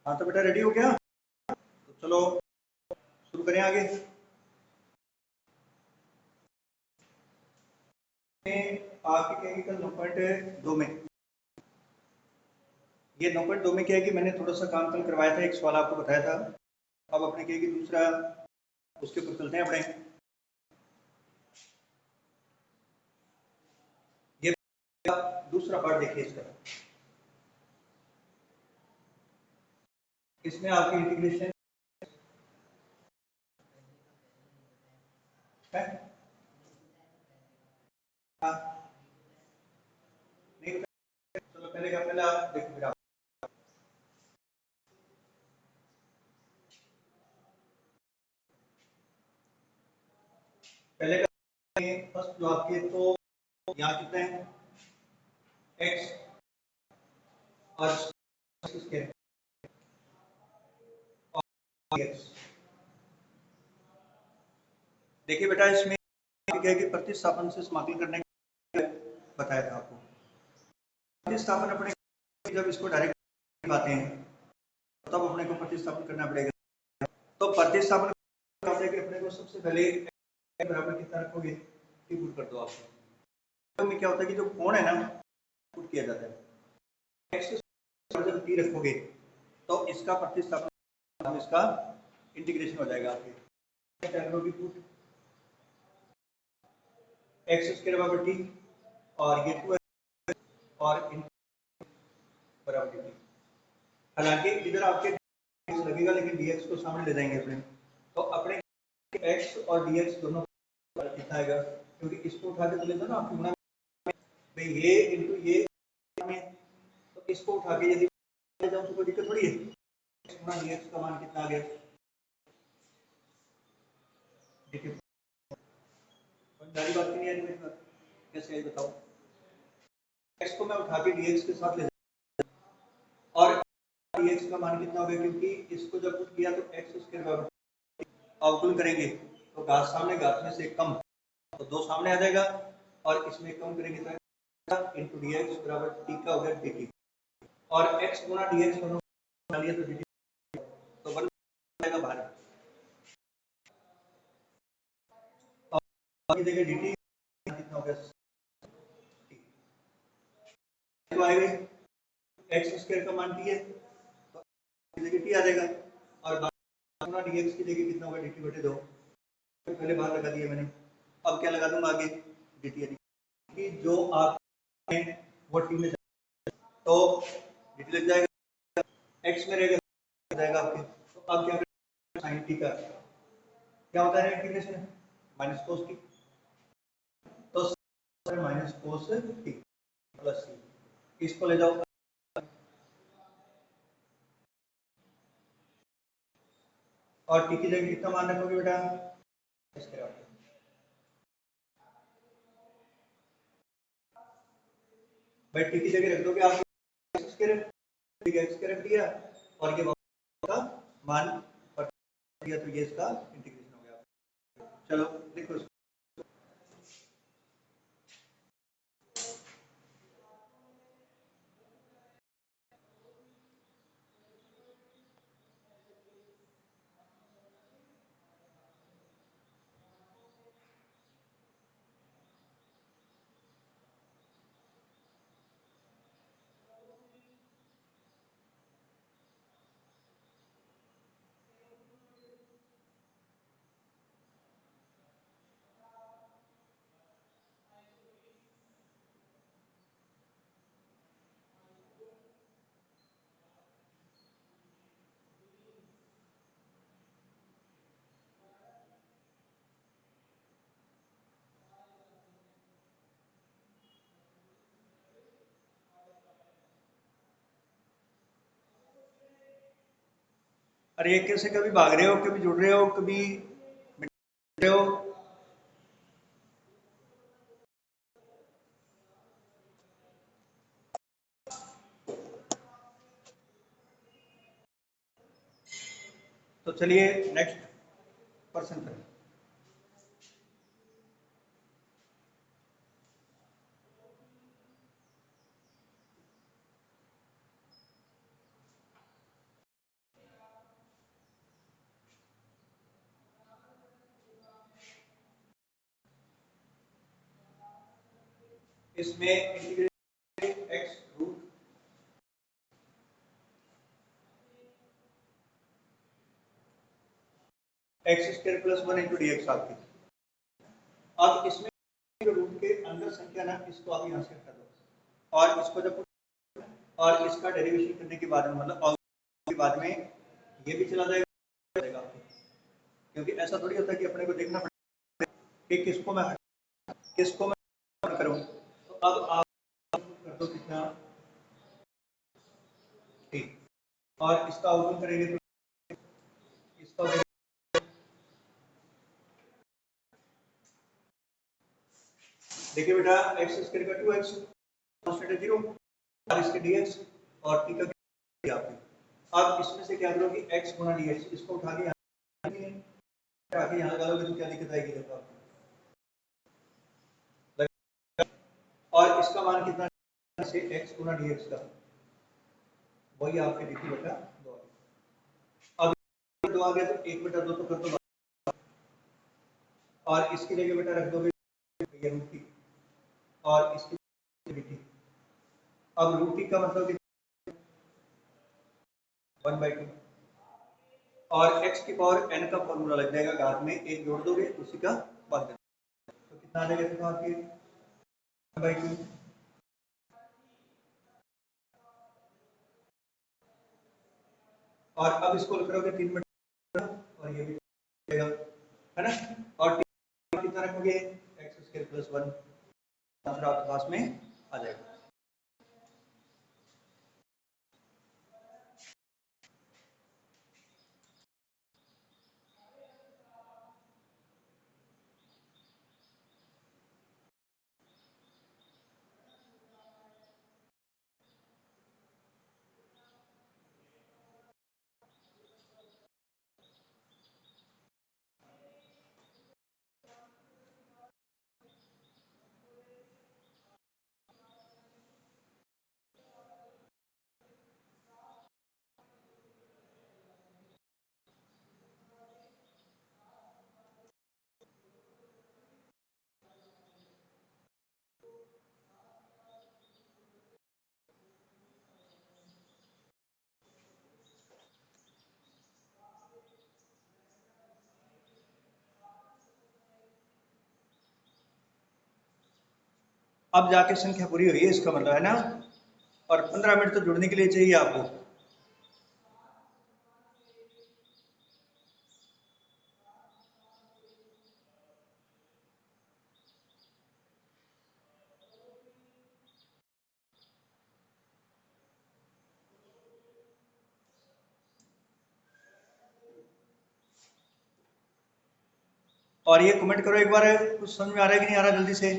हाँ तो बेटा रेडी हो गया? तो चलो शुरू करें आगे। आपकी कहेगी कल 9.2 में, ये 9.2 में क्या है कि मैंने थोड़ा सा काम कल करवाया था, एक सवाल आपको बताया था। अब अपने कहेगी दूसरा, उसके ऊपर चलते हैं अपने। ये दूसरा पार्ट देखिए इसका, इसमें आपकी इंटीग्रेशन है। हाँ नहीं, चलो पहले का पहला देखो फिर आप। पहले का फर्स्ट जो आपके, तो यहाँ कितने हैं x और इसके x। देखिए बेटा इसमें क्या है कि प्रतिस्थापन से समाकलन करने का बताया था आपको। प्रतिस्थापन अपने जब इसको डायरेक्ट पाते हैं तब अपने को प्रतिस्थापन करना पड़ेगा। तो प्रतिस्थापन करते हैं कि अपने को सबसे पहले बराबर कितना रखोगे, टी पुट कर दो आप। तो में क्या होता है कि जो कोण है ना पुट किया जाता है, x जब टी रखोगे तो इसका प्रतिस्थापन, इसका इंटीग्रेशन हो जाएगा आपके। क्या करोगे, पुट x स्क्वायर बराबर टी और ये 2 और इन बराबर टी। हालांकि इधर आपके लगेगा लेकिन dx को सामने ले जाएंगे अपने, तो अपने x और dx दोनों कितना आएगा, क्योंकि इसको उठा के चले जाओ ना आपकी गुणा में, ये इनटू ये में, तो इसको उठा के यदि ले जाऊं तो कोई दिक्कत थोड़ी है। x गुणा dx का मान कितना आ गया, देखिए समझदारी बात नहीं आ रही मेरी बात, कैसे है बताओ। x को मैं उठा के dx के साथ ले जाऊं और dx का मान कितना हो गया, क्योंकि इसको जब पुट किया तो x स्क्वायर बराबर अवकलन करेंगे तो घात सामने घात में से कम, तो 2 सामने आ जाएगा और इसमें कम करेंगे तो इंटू डी एक्स बराबर टी का हो गया डी टी, और x गुना डी एक्स दोनों बना लिया तो डी टी, तो बन जाएगा बाहर। और ये देखिए डी टी कितना हो गया, तो आएगा x स्क्वायर का मान टी है तो देखिए टी आ जाएगा, और गुना डी एक्स की जगह कितना होगा, डी टी बटे 2, पहले बाहर लगा दिया मैंने। अब क्या लगा दूंगा आगे, डी टी जो आप वो टी में तो डी टी लग जाएगा, x में रहेगा जाएगा आपके। तो अब क्या करें, साइन टी का क्या होता है इंटीग्रेशन, माइनस कोस टी, तो माइनस कोस टी प्लस सी, इसको ले जाओ और टी की जगह कितना मान रखोगे बेटा, भाई टी की जगह रख दोगे आप एक्स के रख दिया और ये का मान दिया, तो ये इसका इंटीग्रेशन हो गया। चलो देखो, अरे कैसे कभी भाग रहे हो, कभी जुड़ रहे हो, कभी मिट रहे हो। तो चलिए नेक्स्ट पर्सन पर। इसमें integrate X root X square plus 1 into D X आपकी। अब इसमें रूट के अंदर संख्या ना, इसको आप यहाँ से हटा दो और इसको जब और इसका डेरिवेशन करने के बाद में मतलब और के बाद में ये भी चला जाएगा क्योंकि ऐसा थोड़ी होता है कि अपने को देखना पड़ेगा कि किसको मैं करूँ। तो अब आप कर दो कितना ठीक और इसका आउटपुट करेंगे तो इसका देखिए बेटा एक्स स्क्वायर का 2x कांस्टेंट है 0 और इसके dx और t का क्या आपकी। अब इसमें से क्या करोगे x गुना dx इसको उठा के यहाँ लगाओगे तो क्या दिक्कत आएगी देखो आपको। और इसका मान कितना से x गुना dx का वही आपके dt बटा 2। अब 2 आ गया तो 1 बटा 2 तो कर दो और इसकी जगह बेटा रख दोगे ये रूट की और इसकी dt। अब रूट की का मतलब 1/2 और x की पावर n का फॉर्मूला लग जाएगा घात में एक जोड़ दोगे उसी का वर्ग तो कितना आ जाएगा देखो आपकी 1/2 और अब इसको करोगे 3 बटा और ये भी जाएगा है ना और कितना रखोगे x स्क्वायर प्लस 1 आंसर आपके पास में आ जाएगा। अब जाके संख्या पूरी हुई है इसका मतलब है ना और 15 मिनट तो जुड़ने के लिए चाहिए आपको। और ये कमेंट करो एक बार कुछ समझ में आ रहा है कि नहीं आ रहा जल्दी से।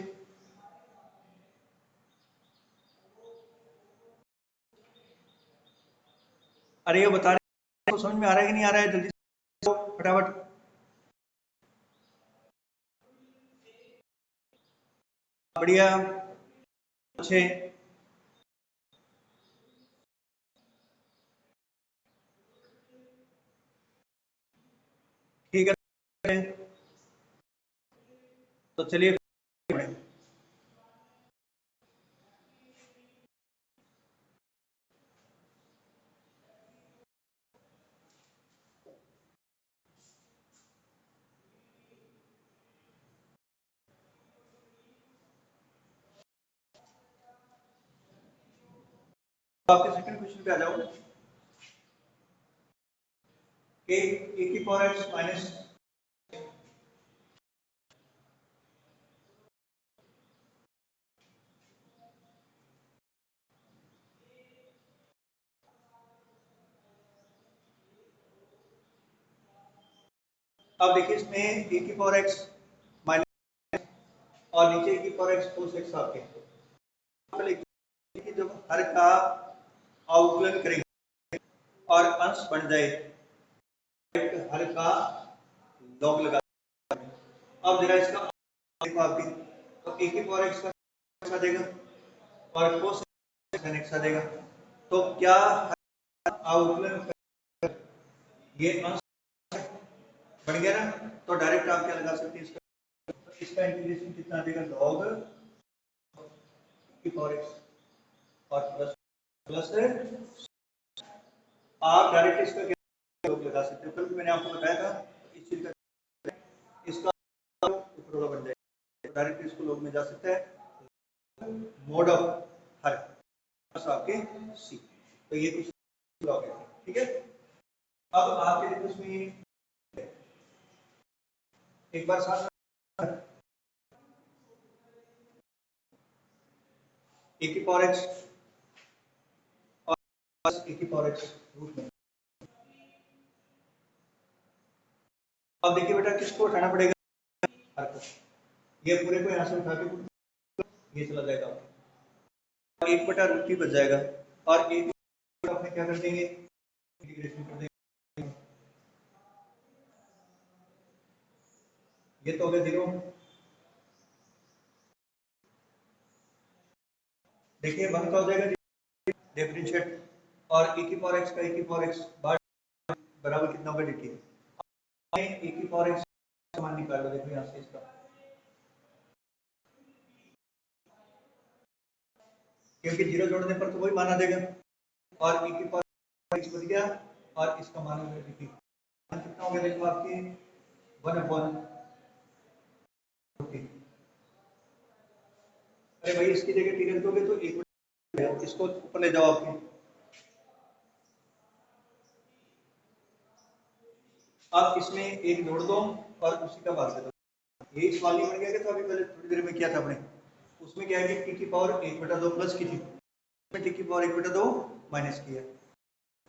अरे ये बता रहे कुछ समझ में आ रहा है कि नहीं आ रहा है जल्दी से फटाफट। बढ़िया अच्छे ठीक है तो चलिए आपके सेकंड क्वेश्चन पे आ जाओ कि a की पावर x माइनस अब देखिए इसमें a की पावर x माइनस और नीचे a की पावर x cos x आपके कि जब हर का अवकलन करेंगे और अंश बन जाए हर का लॉग लगा। अब जरा इसका देखो आपकी तो a की पावर x का देगा और cos x का देगा तो क्या अवकलन ये अंश बन गया ना तो डायरेक्ट आप क्या लगा सकते हैं इसका इंटीग्रेशन कितना देगा लॉग की पावर एक्स और प्लस प्लस है। आप डायरेक्ट इसका योग लगा सकते हो, कल भी मैंने आपको बताया था इस चीज का, इसका ऊपर वाला बन जाएगा, डायरेक्ट इसको लोग में जा सकता है मोड ऑफ हर आपके सी। तो ये कुछ ब्लॉक है, ठीक है। अब आपके देखो इसमें एक बार साथ ए की पावर एक्स और प्लस ए की पावर एक्स रूट में। अब देखिए बेटा किसको उठाना पड़ेगा, हर को। ये पूरे को यहाँ से उठा के ये चला जाएगा, एक बटा रूट की बच जाएगा, और एक अपने क्या कर देंगे, इंटीग्रेशन कर देंगे। ये तो हो गया 0। देखिए 1 का हो जाएगा डिफरेंशिएट, और ए की पावर एक्स का ए की पावर एक्स बराबर कितना होगा dt। ए की पावर एक्स मान निकाल लो, देखो यहाँ से इसका, क्योंकि 0 जोड़ने पर तो वही मान आ जाएगा, और ए की पावर एक्स बन गया और इसका मान हो गया dt। कितना हो गया देखो आपकी 1/40। अरे भाई इसकी जगह टी रख दोगे तो एक, इसको ऊपर ले जाओ आपके, आप इसमें एक जोड़ दो और उसी का भाग दे दो। यही सवाल नहीं बन गया कि तो अभी पहले थोड़ी देर में किया था आपने, उसमें क्या है कि टी की पावर 1/2 प्लस की थी, टी की पावर 1/2 माइनस की है।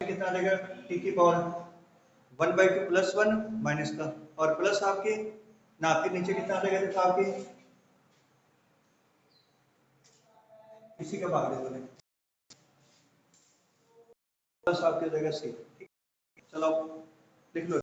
कितना आ जाएगा, टी की पावर 1/2 प्लस 1 माइनस का, और प्लस आपके ना आपके नीचे कितना आ जाएगा देखो आपके, इसी का भाग दे दो, प्लस आपके हो जाएगा सी। चलो लिख लो।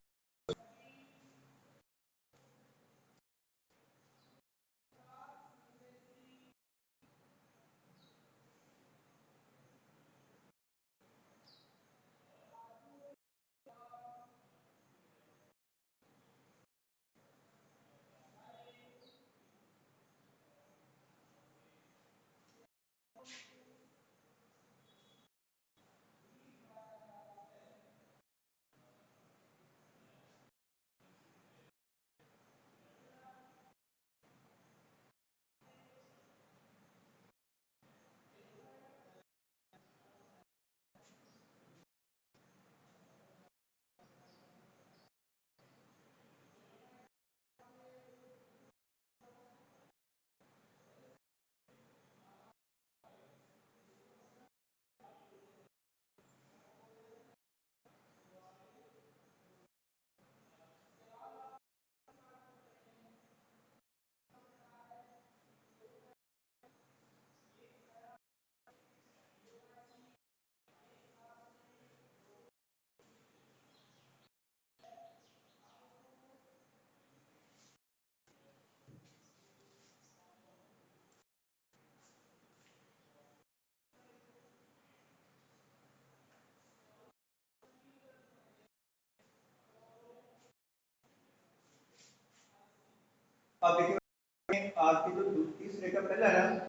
अब देखिए आपकी जो तीसरे का पहला है ना,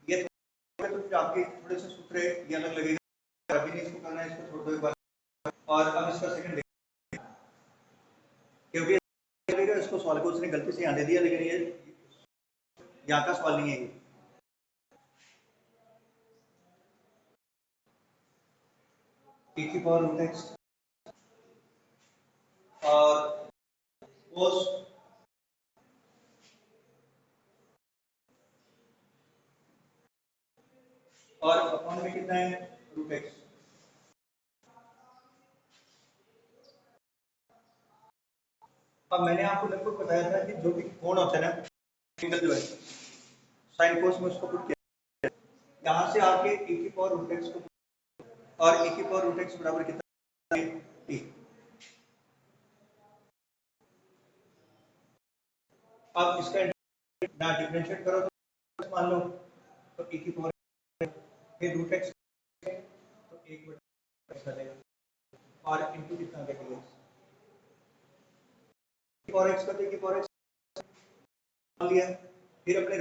ये तो फिर आपके थोड़े से सूत्र ये अलग लगेगा, अभी नहीं इसको करना है, इसको छोड़ दो एक बार। और अब इसका सेकंड क्योंकि इसको सवाल को उसने गलती से यहाँ दे दिया, लेकिन ये यहाँ का सवाल नहीं है ये। e की पावर रूट एक्स और कोस और अपॉन में कितना है रूट एक्स। अब मैंने आपको लगभग बताया था कि जो भी कोण होता है ना, एंगल जो है साइन कोस में उसको पुट किया, यहाँ से आपके e की पावर रूट एक्स को, और e की पावर रूट एक्स बराबर कितना है t। अब इसका ना डिफरेंशिएट करो तो मान लो तो e की पावर फिर रूट एक्स तो 1/x आ जाएगा, और इनटू कितना आ जाएगा पावर एक्स का, तो की पावर एक्स मान लिया, फिर अपने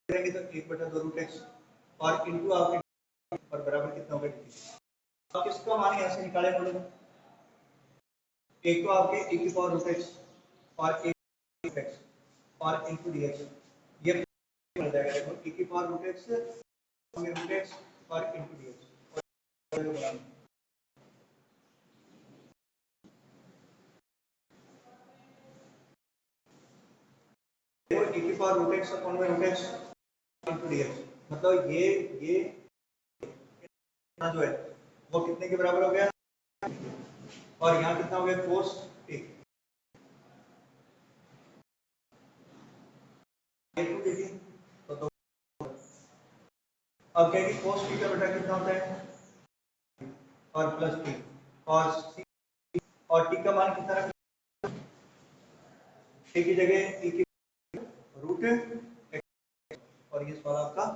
करेंगे तो 1/2 रूट एक्स और इंटू आपके और बराबर कितना होगा dt। अब किसका मान यहाँ से निकाले हम लोग, एक तो आपके e की पावर रूट x और एक x और इंटू dx, ये मिल जाएगा। देखो e की पावर रूट x और इंटू dx, देखो e की power root x upon root x into dx, मतलब ये जो है वो कितने के बराबर हो गया, और यहाँ कितना हो गया cos t तो दो। अब क्या कि cos t का बेटा कितना होता है और प्लस t और c और t का मान कितना रखना, t की जगह e की रूट x, और ये सवाल आपका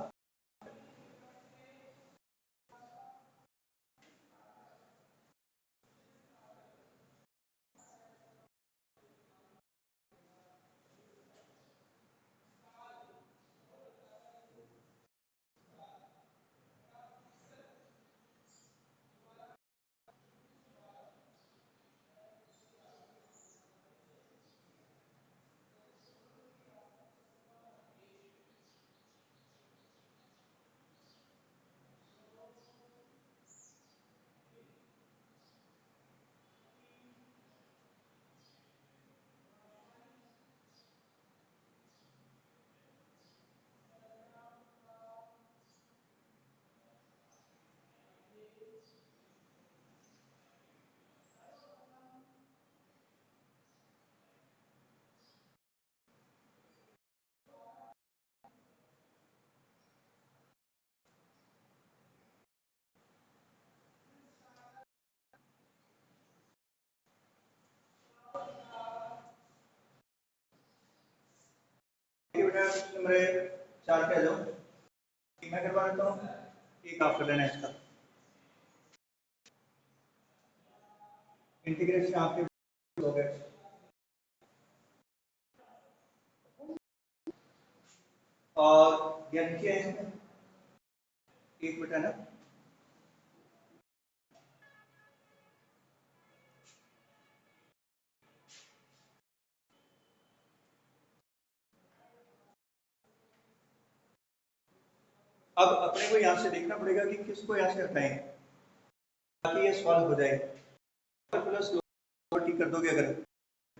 नंबर 4 पे आ जाओ, मैं करवा देता हूँ, एक आप कर लेना इसका इंटीग्रेशन आपके हो गए, और यह नीचे है इसमें एक बटा ना, अब अपने को यहाँ से देखना पड़ेगा कि किसको यहाँ से हटाएं ताकि ये सॉल्व हो जाए। प्लस टी कर दोगे अगर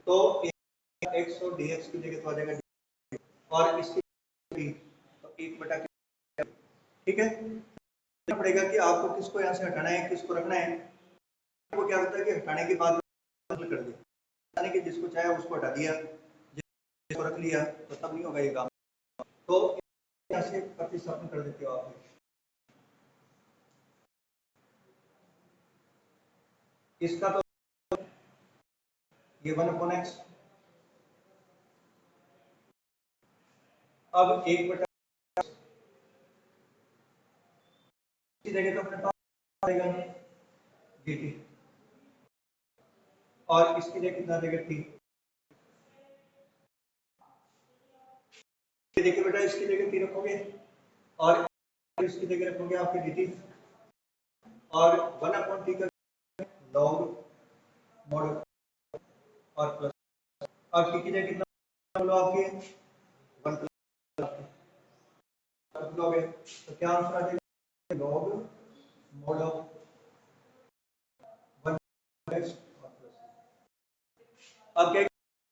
तो x और dx की जगह तो आ जाएगा और इसकी तो एक बटा, ठीक है। देखना पड़ेगा कि आपको किसको यहाँ से हटाना है किसको रखना है। वो क्या होता है कि हटाने के बाद कर दिया, हटाने के जिसको चाहे उसको हटा दिया, जिसको रख लिया तो तब नहीं होगा ये काम। तो यहाँ से प्रतिस्थापन कर देते हो आप, इसका तो ये 1/x, अब एक बटा की जगह तो अपने पास आएगा dt, और इसकी जगह कितना देगा t, देखिए बेटा इसकी जगह t रखोगे और इसकी जगह रखोगे आपके dt, और 1/t का log mod और प्लस, और t की जगह कितना बोलो आपके 1 प्लस लॉग है, तो क्या आंसर आ जाएगा log mod ऑफ 1x और प्लस। अब क्या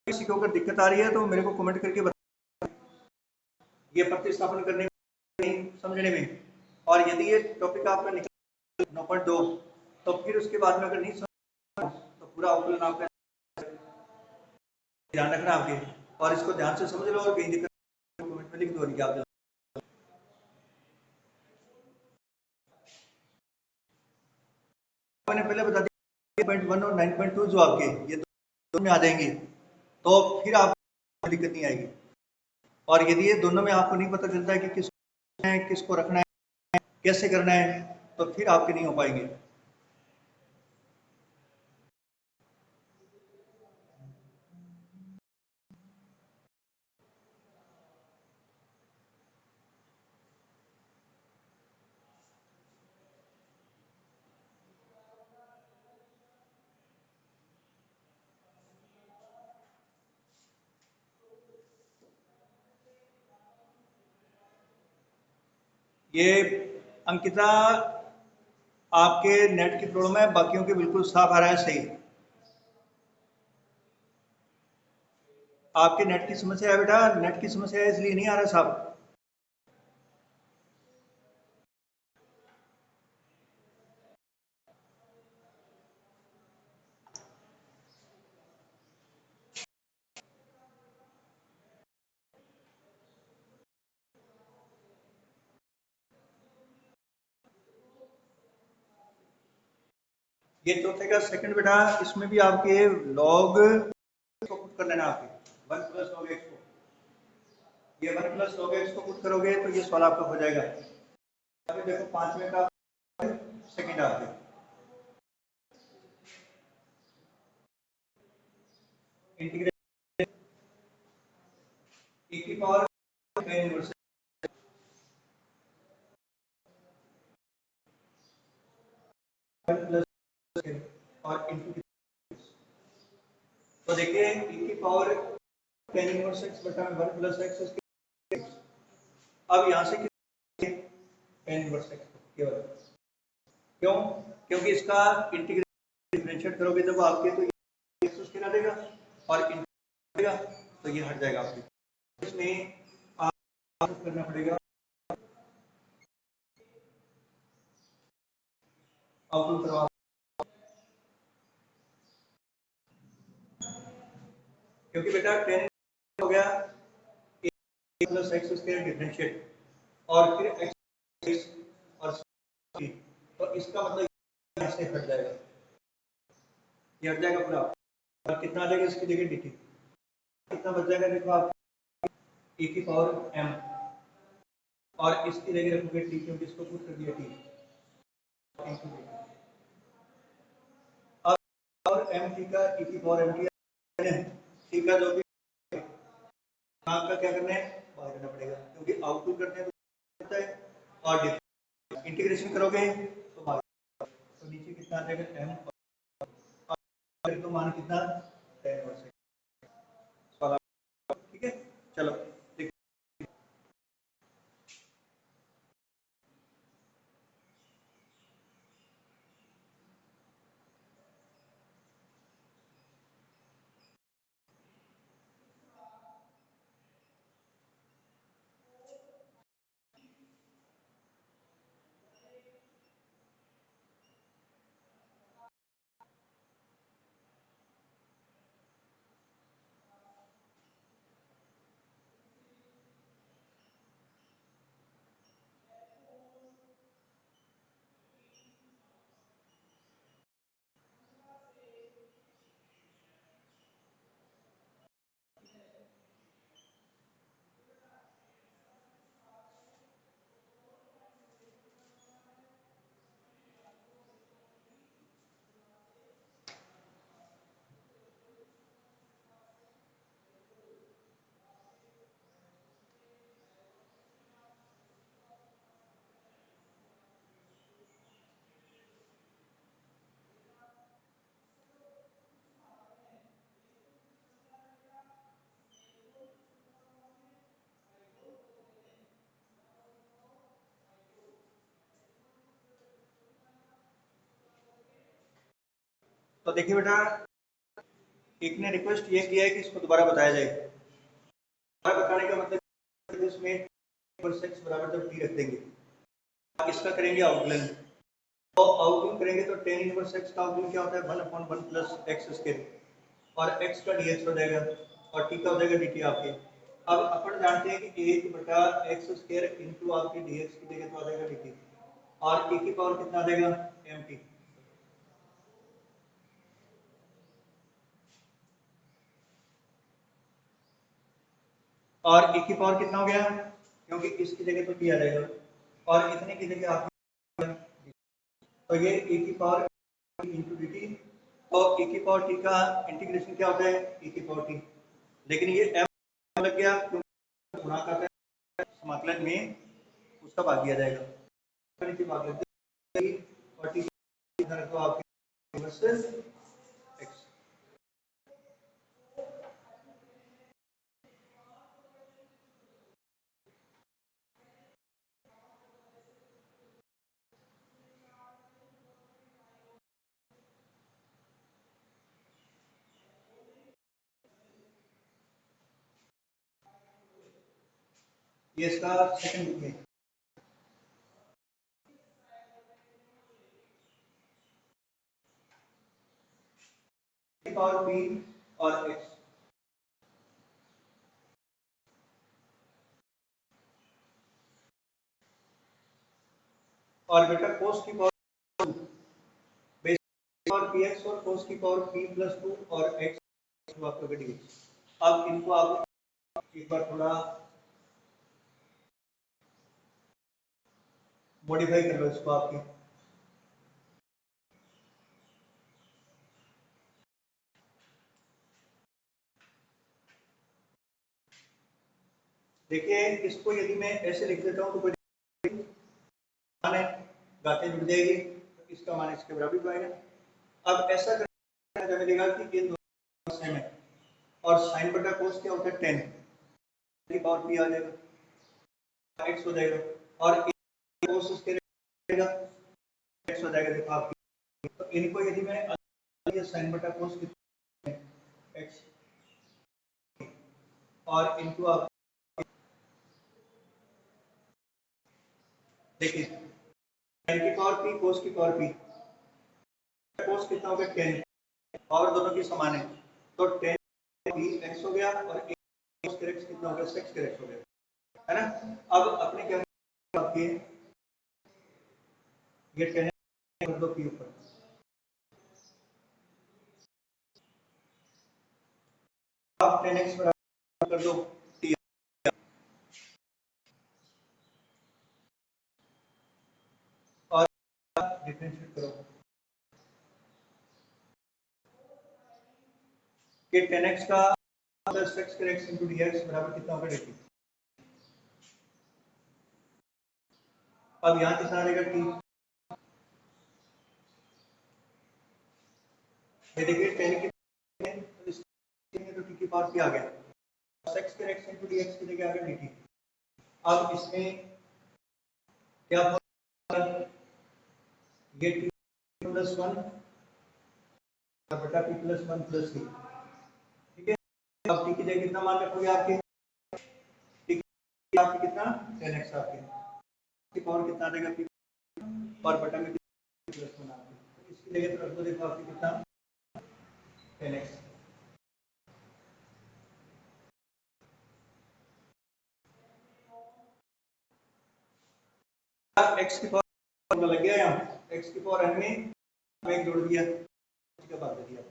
किसी को अगर दिक्कत आ रही है तो मेरे को कमेंट करके बता, ये प्रतिस्थापन करने में समझने में, और यदि ये टॉपिक आपका निकल 9.2 तो फिर उसके बाद में अगर नहीं समझ तो पूरा अवकलन आपका ध्यान रखना आपके, और इसको ध्यान से समझ लो और कहीं दिक्कत कमेंट में लिख दो कि आप मैंने पहले बता दिया 9.1 और 9.2 जो आपके ये दोनों में आ जाएंगे तो फिर आपको दिक्कत नहीं आएगी, और यदि ये दोनों में आपको नहीं पता चलता है कि किसको रखना है कैसे करना है तो फिर आपके नहीं हो पाएंगे। ये अंकिता आपके नेट की प्रॉब्लम है, बाकियों के बिल्कुल साफ आ रहा है, सही। आपके नेट की समस्या है बेटा, नेट की समस्या है इसलिए नहीं आ रहा साहब। ये चौथे का सेकंड बेटा, इसमें भी आपके लॉग को पुट कर लेना, आपके 1 प्लस लॉग एक्स को, ये 1 प्लस लॉग एक्स को पुट करोगे तो ये सवाल आपका हो जाएगा। अभी देखो पांचवें का सेकंड आपके इंटीग्रेशन e की पावर tan इनवर्स प्लस और इनटू, तो देखिए e की पावर tan इनवर्स x बटा 1 प्लस x, अब यहाँ से tan इनवर्स x केवल, क्यों? क्योंकि इसका इंटीग्रेशन डिफरेंशिएट करोगे जब आपके तो x स्क्वायर आ जाएगा और इंटीग्रेट तो ये हट जाएगा आपके। इसमें आपको करना पड़ेगा आउटपुट करवा, क्योंकि बेटा tan हो गया a plus x square differentiate और फिर x और c, तो इसका मतलब यहाँ से हट जाएगा, ये हट जाएगा पूरा, और कितना आ जाएगा इसकी जगह dt, कितना बच जाएगा देखो आप, e की पावर m और इसकी जगह रखोगे t, क्योंकि इसको पुट कर दिया t इंटू dt, अब और m t का e की पावर m t का जो भी आपका क्या करना है बाहर करना पड़ेगा, क्योंकि आउटपुट करते हैं तो होता है और इंटीग्रेशन करोगे तो बाहर, तो नीचे कितना आ जाएगा m और तो मान कितना 10%, ठीक है। चलो देखिए, तो देखिए बेटा, एक ने रिक्वेस्ट ये किया है कि इसको दोबारा बताया जाए, दोबारा बताने का मतलब इसमें x बराबर जब t रख देंगे, इसका करेंगे आउटलाइन, तो आउटलाइन करेंगे तो tan इनवर्स x का आउटलाइन क्या होता है 1/1 प्लस एक्स स्क्वायर, और x का dx हो जाएगा और t का हो जाएगा dt आपके। अब अपन जानते हैं कि 1 बटा एक्स स्क्वायर इंटू आपके dx की जगह तो आ जाएगा dt, और e की पावर कितना आ जाएगा mt, और e की पावर कितना हो गया, क्योंकि इसकी जगह तो t आ जाएगा और इतने की जगह आप, तो ये e की पावर इंटू dt, तो e की पावर t का इंटीग्रेशन क्या होता है e की पावर t, लेकिन ये m लग गया क्योंकि गुणा करते हैं समाकलन में उसका भाग दिया जाएगा, नीचे भाग लग जाएगी और t इधर तो आपके वर्सेस x। ये इसका सेकंड है। पावर p और x, और बेटा cos की पावर बेस और px और cos की पावर p प्लस 2 और x आपका dx। अब इनको आप एक बार थोड़ा मॉडिफाई कर लो इसको आपके। देखिए इसको यदि मैं ऐसे लिख देता हूँ तो कोई मान है, गाते जुड़ जाएगी, तो इसका मान इसके बराबर तो आएगा। अब ऐसा करना क्या मिलेगा कि इन दोनों सेम है, और साइन बटा कोस क्या होता है 10 की पावर p आ जाएगा, x हो जाएगा, और कोस इसके रहेगा x हो जाएगा। देखो आप, तो इनको यदि मैं साइन बटा कोस की x, और इनको आप देखिए साइन की पावर p कोस की पावर p, कोस कितना हो गया 10, पावर दोनों की समान है, तो 10 p x हो गया, और x कितना हो गया 6 x हो गया, है ना। अब अपने क्या आपके ये 10 कर दो p ऊपर, आप 10x बराबर कर दो t, और डिफरेंशिएट करो कि 10x का प्लस 6x into dx बराबर कितना होगा dt। अब यहाँ कितना आएगा t, ये देखिए 10 की तो इसमें तो t की पावर p आ गया, 6x into dx की जगह आ गया dt। अब इसमें क्या ये t प्लस 1 बटा p प्लस 1 प्लस c, ठीक है। अब t की जगह कितना मान रखोगे आपके, t की आपकी कितना 10x आपके, की पावर कितना आ जाएगा p, और बटा में प्लस 1 आपके, तो इसकी जगह तो रख दो, देखो आपकी कितना 10x। x की पावर लग गया यहाँ, x की पावर n में एक जोड़ दिया, इसका बात दिया,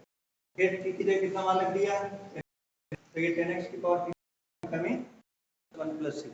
फिर t की जगह कितना मान रख दिया, तो ये 10x की पावर में 1 प्लस c।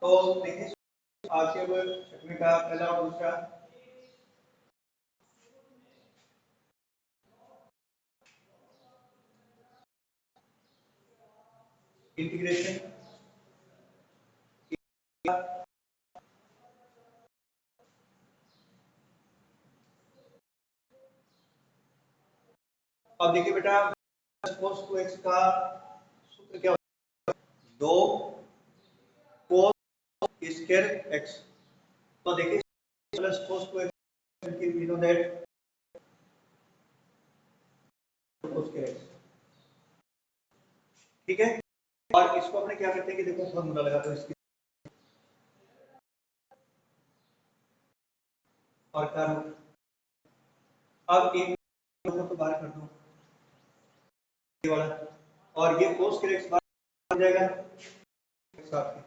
तो देखिए आगे अब छठवीं का पहला और दूसरा इंटीग्रेशन, अब देखिए बेटा cos 2x का सूत्र क्या होता है, 2 cos स्क्वायर x, तो देखिए प्लस cos 2x की we know that cos square x, ठीक है। और इसको अपने क्या करते हैं कि देखो फॉर्मूला लगाते हैं इसकी और कर अब एक को तो बाहर कर दो ये वाला और ये cos के x बाहर बन जाएगा साथ में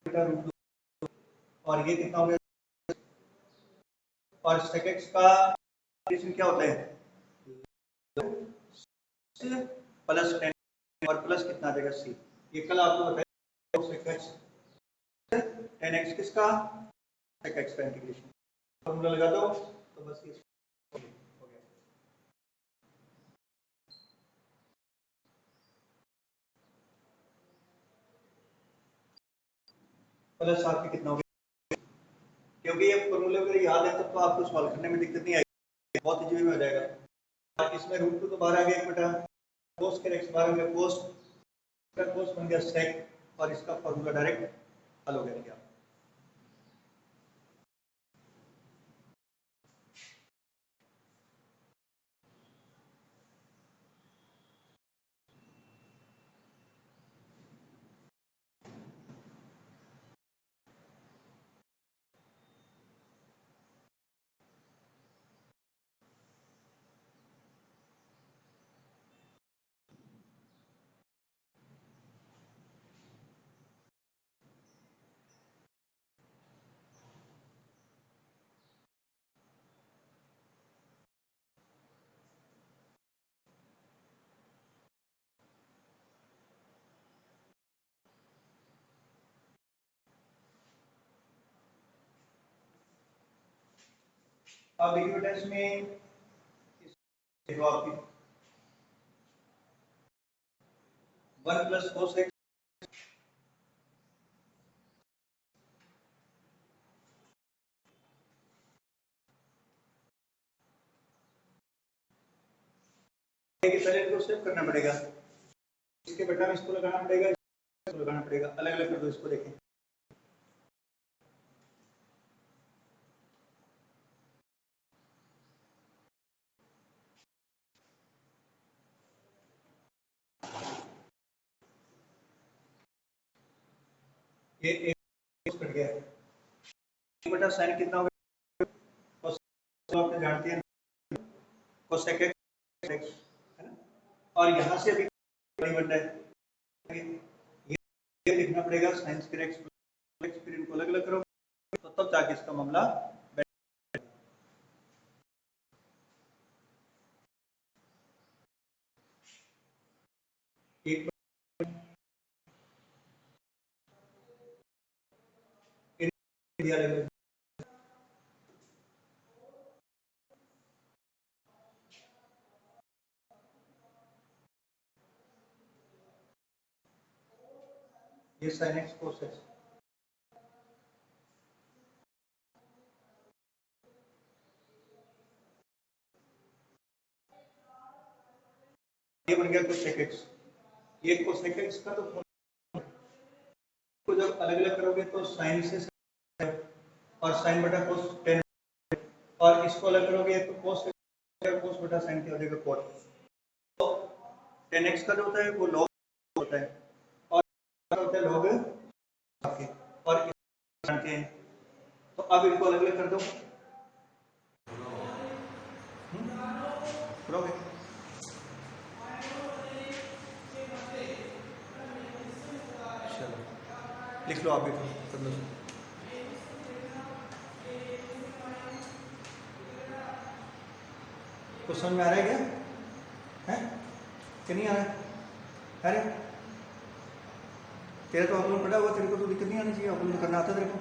बेटा रूट 2 और ये कितना हो गया और sec x का रिलेशन क्या होता है प्लस 10 और प्लस कितना आ जाएगा c ये कल आपको बताया sec x 10x किसका sec x का इंटीग्रेशन फॉर्मूला लगा दो तो बस ये हो गया प्लस आपके कितना हो गया क्योंकि ये फॉर्मूले अगर याद है तब तो आपको सॉल्व करने में दिक्कत नहीं आएगी बहुत इजी में हो जाएगा और इसमें रूट 2 तो बाहर आ गया एक बेटा cos के x बाहर आ गया cos का cos बन गया sec और इसका फॉर्मूला डायरेक्ट हल हो गया क्या अब देखिए बेटा इसमें देखो आपकी 1 प्लस cos x कि पहले इनको सेव करना पड़ेगा इसके बेटा में इसको लगाना पड़ेगा इसको लगाना पड़ेगा अलग अलग कर दो इसको देखें ये एक कट गया बेटा साइन कितना हो गया cos तो आप जानते हैं cos sec x है ना और यहां से अभी नहीं बन रहा है ये लिखना पड़ेगा sin स्क्वायर x फिर इनको अलग अलग करो तो तब जाके इसका मामला एक दिया लेंगे ये sin x cos x ये बन गया cos sec x ये cos sec x का तो को जब अलग अलग करोगे तो sin से और sin बटा cos 10 और इसको अलग करोगे तो cos बटा sin क्या हो जाएगा cot तो 10x का जो होता है वो log होता है और होता है log और जानते हैं तो अब इनको अलग अलग कर दो करोगे चलो लिख लो आप भी कर लो तो समझ में आ रहा है क्या है कि नहीं आ रहा है अरे तेरे तो अपलोड पड़ा हुआ तेरे को तो दिक्कत नहीं आनी चाहिए अपलोड करना आता तेरे को